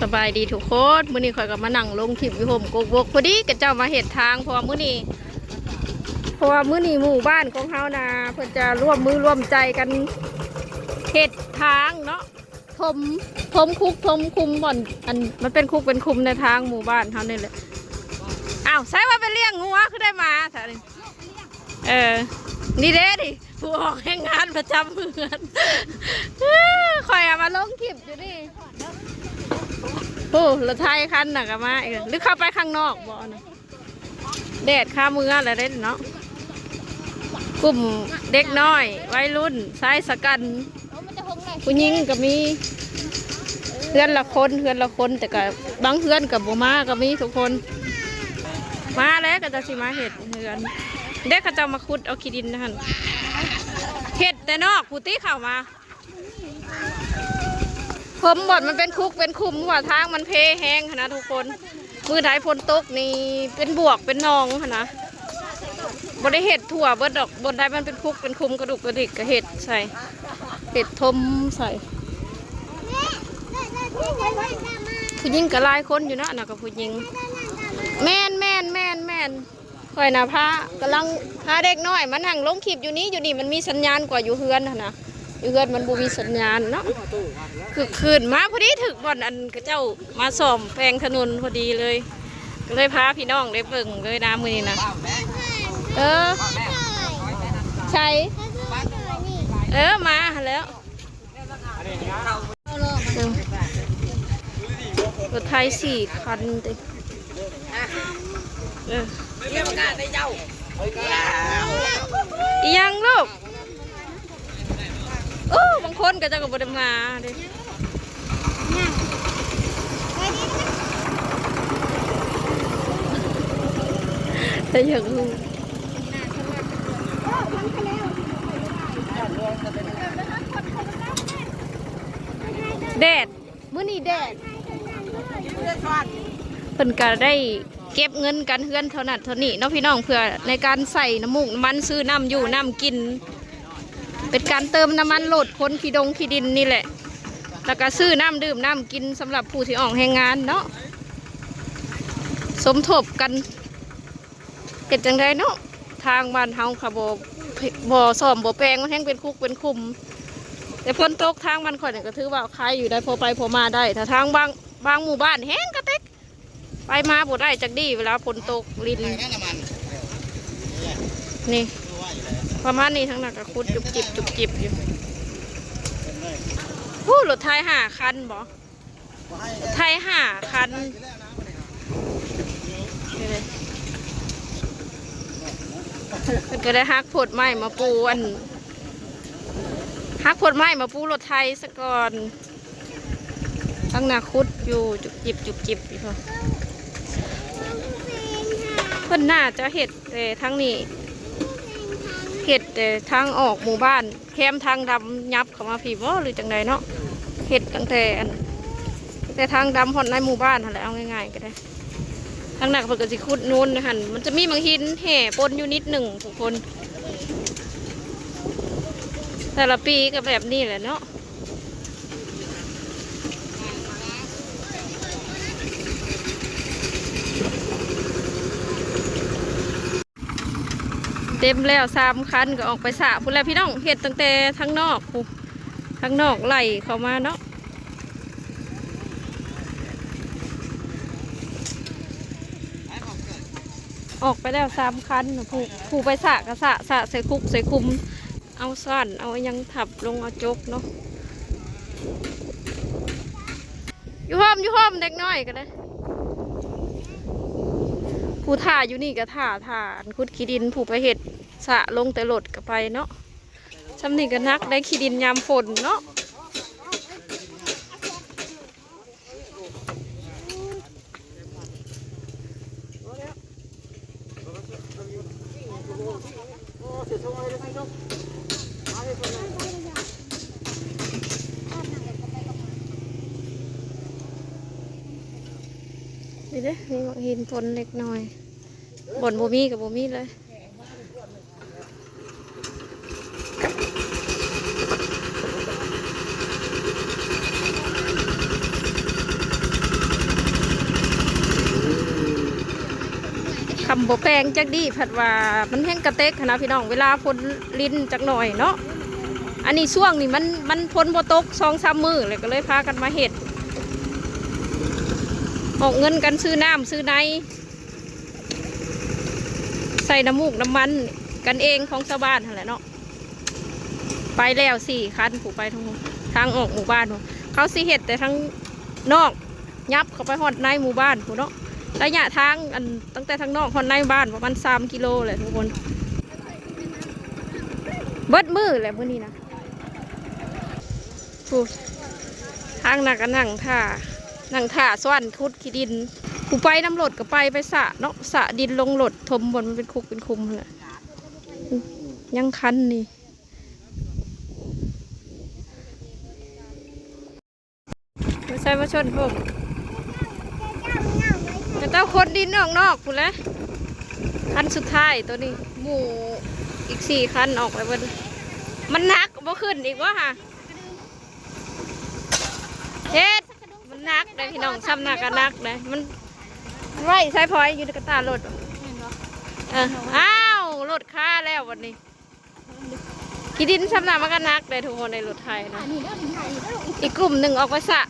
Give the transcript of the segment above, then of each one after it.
สบายดีทุกคนมื้อนี้ข่อยก็มานั่งลงคลิปอยู่ห่มกกบกพอดีกับเจ้ามาเห็ดทางเพราะว่ามื้อนี้หมู่บ้านของเฮานะเพิ่นจะร่วมมือร่วมใจกันเห็ดทางเนาะทมคุกทมคุมบ่อนอันมันเป็นคุกเป็นคุมในทางหมู่บ้านเฮานี่แหละอ้าวใช่ว่าไปเลี้ยงงัวคือได้มาซะนี่นี่เด้ดิผู้ออกแห่งงานประจำเมืองข่อยมาลงคลิปอยู่นี่โอ้รถไทยคันหนักมาอีกหรือเข้าไปข้างนอกบ่นะแดดข้ามืออะไรได้เนาะกลุ่มเด็กน้อยวัยรุ่นสายสกันผู้หญิงก็มีเพื่อนละคนแต่ก็บางเพื่อนกับบ่มาก็มีทุกคนมาแล้วก็จะสิมาเห็ดเพื่อนเด็กเขาจะมาขุดเอาขี้ดินนะฮะเห็ดแต่นอกผู้ตีเข้ามาผมหมดมันเป็นคุกเป็นคุมว่าทางมันเพแห้งนะทุกคนมือไถพลตกนี่เป็นบวกเป็นนองนะบนได้เห็ดถั่วเบิดดอกบนได้มันเป็นคุกเป็นคุมกระดูกกระดิกกระเห็ดใส่เห็ดทมใส่ผู้หญิงกับลายคนอยู่นะนะกับผู้หญิงแม่นคอยนะพากำลังพาเด็กน้อยมันนั่งลงคลิปอยู่นี่มันมีสัญญาณกว่าอยู่เฮือนนะอยู่เฮือนมันบูมีสัญญาณเนาะคือคืนมาพอดีถึกบ่อนอันกระเจ้ามาส่อมแปลงถนนพอดีเลยก็เลยพาพี่น้องได้เบิ่งเลยนะมือนี้นะใช่มาแล้วรถไทย4 คันติยังลูกบางคนก็จะกับบไดมาดิแต่อย่างลูกแดดมื้อนี้แดดเพิ่นก็ได้เก็บเงินกันเฮือนเท่านั้นเท่านี้เนาะพี่น้องเพื่อในการใส่น้ำมูกน้ำมันซื้อน้ำอยู่น้ำกินเป็นการเติมน้ำมันโหลดพ้นขี้ดินนี่แหละแล้วก็ซื้อน้ำดื่มน้ำกินสำหรับผู้ที่ออกแรงงานเนาะสมทบกันเห็นจังไดเนาะทางบ้านเฮาค่ะบ่ซ่อมบ่แปลงมันแห้งเป็นคุกเป็นคุมแต่พ้นตกทางมันข่อยเนี่ยก็ถือว่าใครอยู่ได้พอไปพอมาได้ถ้าทางบางหมู่บ้านแห้งกระเต็กไปมาบ่ได้จักดีเวลาฝนตกลินนี่ประมาณนี้ทั้งนั้นก็คุดจุบจิบอยู่รถไทย5 คันบ่ไทย5 คันมันก็ได้ฮักผดไม้มาปูฮักผดไม้มาปูรถไทยซะก่อนทั้งนาคุดอยู่จุบจิบอยู่เพิ่นน่าจะเห็ดแต่ทั้งนี้เห็ดแต่ทางออกหมู่บ้านแคมทางดำยับเข้ามาผีบ่หรือจังใดเนาะเห็ดตั้งแต่ทางดำหอดในหมู่บ้านอะไรเอาง่ายๆก็ได้ทางหนักเพิ่นก็สิขุดนูนหันมันจะมีบางหินแห่ปนอยู่นิดหนึ่งทุกคนแต่ละปีก็แบบนี้แหละเนาะเต็มแล้ว3 คันก็ออกไปสระพุ่นแล้วพี่น้องเห็ดตั้งแต่ทั้งนอกไหลเข้ามาเนาะออกไปแล้ว3 คันผู้ไปสระก็สระใส่คุกใส่คุมเอาซ่อนเอายังถับลงเอาจกเนาะอยู่ห้อมเด็กน้อยกันเลยผู้ถ่าอยู่นี่ก็ถ่าคุดขี้ดินผู้ไปเห็ดสะลงแต่หลดกับไปเนาะซ้ำนี่ก็นักได้ขี้ดินยามฝนเนาะนี่เด้มีหินฝนเล็กน้อยบนโบมีกับโบมีเลย น คำบ่แปลงจักดีผัดว่ามันแห้งกระเตกนะพี่น้องเวลาฝนลิ้นจักหน่อยเนาะอันนี้ช่วงนี้มันฝนบ่ตก2-3 มื้อเลยก็เลยพากันมาเฮ็ดออกเงินกันซื้อน้ำซื้อในใส่น้ำมูกน้ำมันกันเองของชาวบ้านนั่นแหละเนาะไปแล้ว4 คันผูกไปทางออกหมู่บ้านเขาสิเฮ็ดแต่ทั้งนอกยับเข้าไปฮอดในหมู่บ้านผูเนาะระยะทางอันตั้งแต่ทางนอกฮอดในบ้านประมาณ3 กิโลเลยทุกคนเบิดมือแหละมื้อนี้นะผูทางนักนั่งท่าสวรรค์คุดขี้ดินผู้ไปน้ำรถก็ไปสระเนาะสระดินลงรถทมบนมันเป็นคุกเป็นคุมเลยยังคันนี่ไม่ใช่มาชนผมแต่เจ้าคนดินออกนอกพูดแล้วคันสุดท้ายตัวนี้หมู่อีก4 คันออกไปมันหนักบ่ขึ้นอีกวะฮะเฮ็ดมันหนักเลยพี่น้องซ้ำหนักกันหนักเลยมันไว้ใช้พอยอยู่ในกระตารถอ้าวรถค่าแล้ววันนี้ขี้ดินซ้ำหนักมันก็หนักเลยทุกคนในรถไทยนะอีกกลุ่มหนึ่งออกไปสระ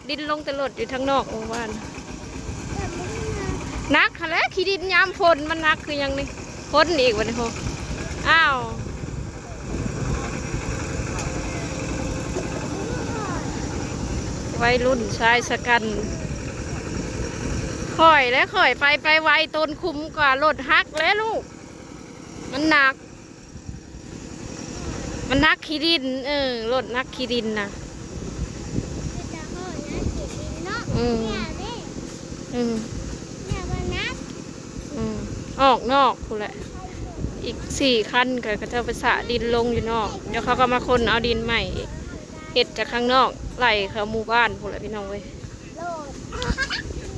ดินลงแต่รถอยู่ทางนอกหมู่บ้านนักค่ะแล้วขี้ดินยามฝนมันนักคือยังนี่ฝนอีกวันนี้พออ้าววัยรุ่นชายสกันข่อยและข่อยไปไวต้นคุ้มกว่ารถฮักแล้วลูกมันหนักขี้ดินรถนักขี้ดินนะออกนอกคุณแหละอีก4 คันก็จะไปสระดินลงอยู่นอกเดี๋ยวเขาก็มาคนเอาดินใหม่เห็ดจากข้างนอกไหลเข้าหมู่บ้านคุณแหละพี่น้องเว้ย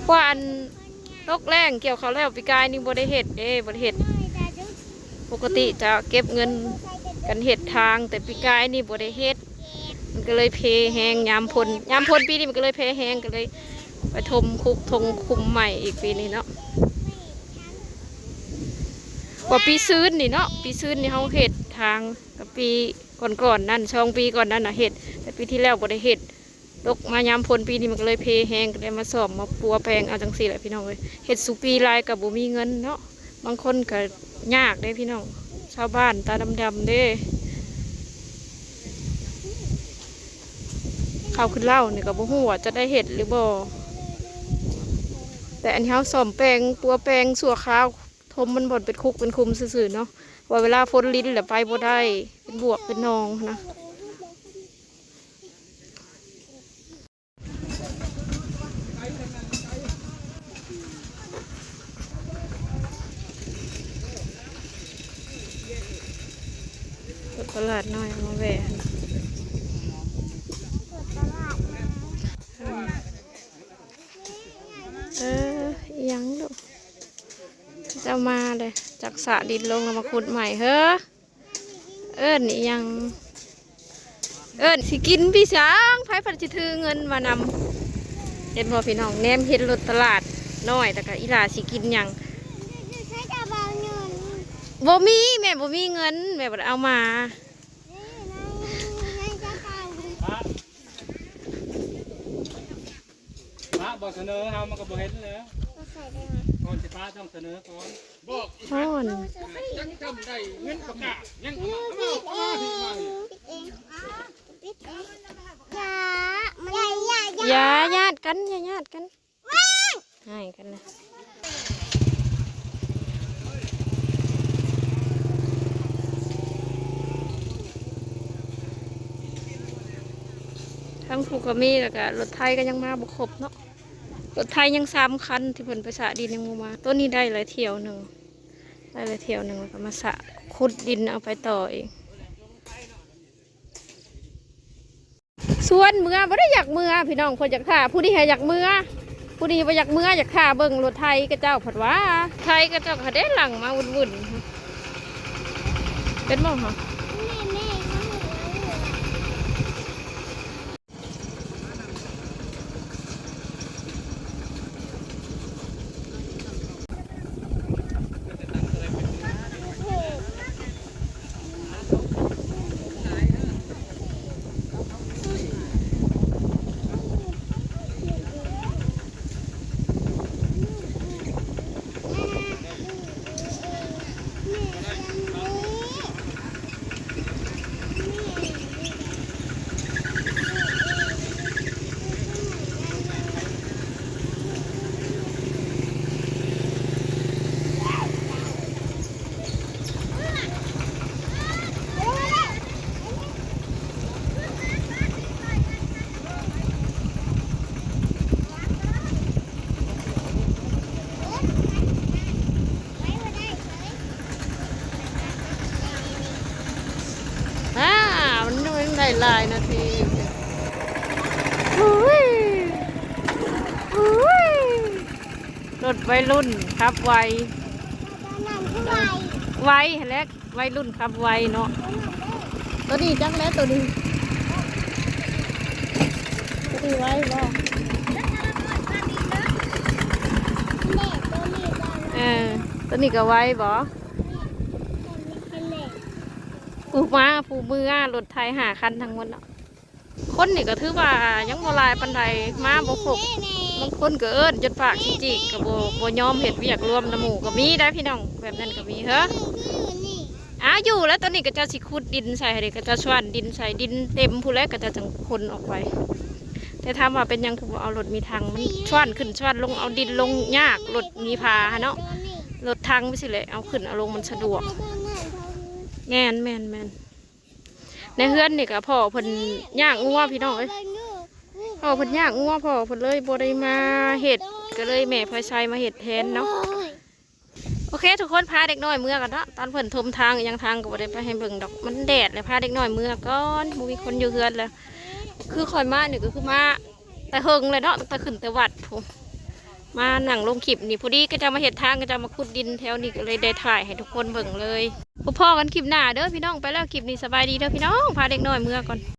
กว่าอันตกแรงเกี่ยวเขาแล้วปีกายนี่บริเห็ดบริเห็ดปกติจะเก็บเงินกันเห็ดทางแต่ปีกายนี่บริเห็ดมันก็เลยเพแหงยามพลปีนี้มันก็เลยเพแหงก็เลยไปทมคุมใหม่อีกปีนี้เนาะว่าปีซื้นนี่เนาะปีซื้นนี่เขาเห็ดทางกับปีก่อนนั่น2 ปีก่อนนั่นนะเห็ดแต่ปีที่แล้วบริเห็ดตกมายามพลปีนี้มันก็เลยเพแหงก็เลยมาสอบมาปัวแปลงเอาจังสี่แหละพี่น้องเลยเห็ดสุปีลายกับบุมีเงินเนาะบางคนก็ยากได้พี่น้องชาวบ้านตาดำเด้ข้าวขึ้นเล่าเนี่ยกับบุหัวจะได้เห็ดหรือบ่แต่อันนี้เขาสอมแปลงปัวแปลงสัวข้าวทมมันบ่นเป็นคุกเป็นคุมซื่อๆเนาะว่าเวลาฝนลิ้นแหละไปบ่ได้เป็นบวกเป็นนองนะตลาดน้อยมาแหวนยังดูจะมาเลยจากสระดินลงมาขุดใหม่เฮ้นี่ยังสิกินพี่ช้างไผ่พันจิถือเงินมานำเห็นพอพี่น้องแนมเห็นรถตลาดน้อยแต่ก็อีหลาสิกินยังบ่มีแม่บ่มีเงินแม่บ่เอามาบอกเสนอเอามันก็บอกเห็นแล้วก่อนจะป้าต้องเสนอก่อนบอกยังจำได้เงินประกาศยังอย่าญาติกันให้กันนะทั้งผูกกระมีแล้วก็รถไทยก็ยังมาบุกครบเนาะรถไทยยัง3 คันที่เพิ่นไปสระดินยังมาต้นนี้ได้หลายเที่ยวหนึ่งแล้วก็มาสระขุดดินเอาไปต่อเองส่วนเมื่อไม่ได้อยากเมื่อพี่น้องคนอยากท่าผู้ที่อยากเมื่อผู้ที่ไปอยากเมื่ออยากท่าเบิ่งรถไทยกระเจ้าผัดว่าไทยกระเจ้าเขาได้หลังมาวุ่นเป็นบ้างเหรอ หลายนาทีอุ้ยอุ้ยรถวัยรุ่นครับไวไวแหละวัยรุ่นครับไวเนาะตัวนี้จังแล้วตัวนี้ไวบ่ตัวนี้ก็ไวบ่ปูมาปูมือรถไทย5 คันทั้งหมดเนาะคนนี่ก็ถือว่ายังบ่หลายปานใดมาบ่ครบบางคนก็เอิ้นจนปากสิจิกก็บ่ยอมเฮ็ดเวียกรวมน้ำหมู่ก็มีได้พี่น้องแบบนั้นก็มีเฮ้ออยู่แล้วตัวนี้ก็จะสิขุดดินใส่ให้ก็จะชวนดินใส่ดินเต็มผู้แลก็จะจังคนออกไปแต่ถามว่าเป็นยังคือเอารถมีทางมันชวนขึ้นชวนลงเอาดินลงยากรถมีพาเนาะรถทางไม่ใช่เลยเอาขึ้นเอาลงมันสะดวกแม่นในเฮือนนี่ก็พ่อเพิ่นย่างงัวพี่น้องเอ้ยพ่อเพิ่นย่างงัวพ่อเพิ่นเลยบ่ได้มาเฮ็ดก็เลยแม่พลอยชัยมาเฮ็ดแทนเนาะโอเคทุกคนพาเด็กน้อยเมื่อกันเนาะตอนเพิ่นทมทางยังทางก็บ่ได้ไปให้เบิ่งดอกมันแดดเลยพาเด็กน้อยเมื่อก่อนบ่มีคนอยู่เฮือนแล้วคือคอยมานี่ก็คือมาแต่เฮิงเลยเนาะแต่ขึ้นแต่วัดผมมาหนังลงคลิปนี่พอดีก็จะมาเห็ดทางก็จะมาขุดดินแถวนี้ก็เลยได้ถ่ายให้ทุกคนเบิ่งเลยพ่อกันคลิปหน้าเด้อพี่น้องไปแล้วคลิปนี้สบายดีเด้อพี่น้องพาเด็กน้อยเมื่อก่อน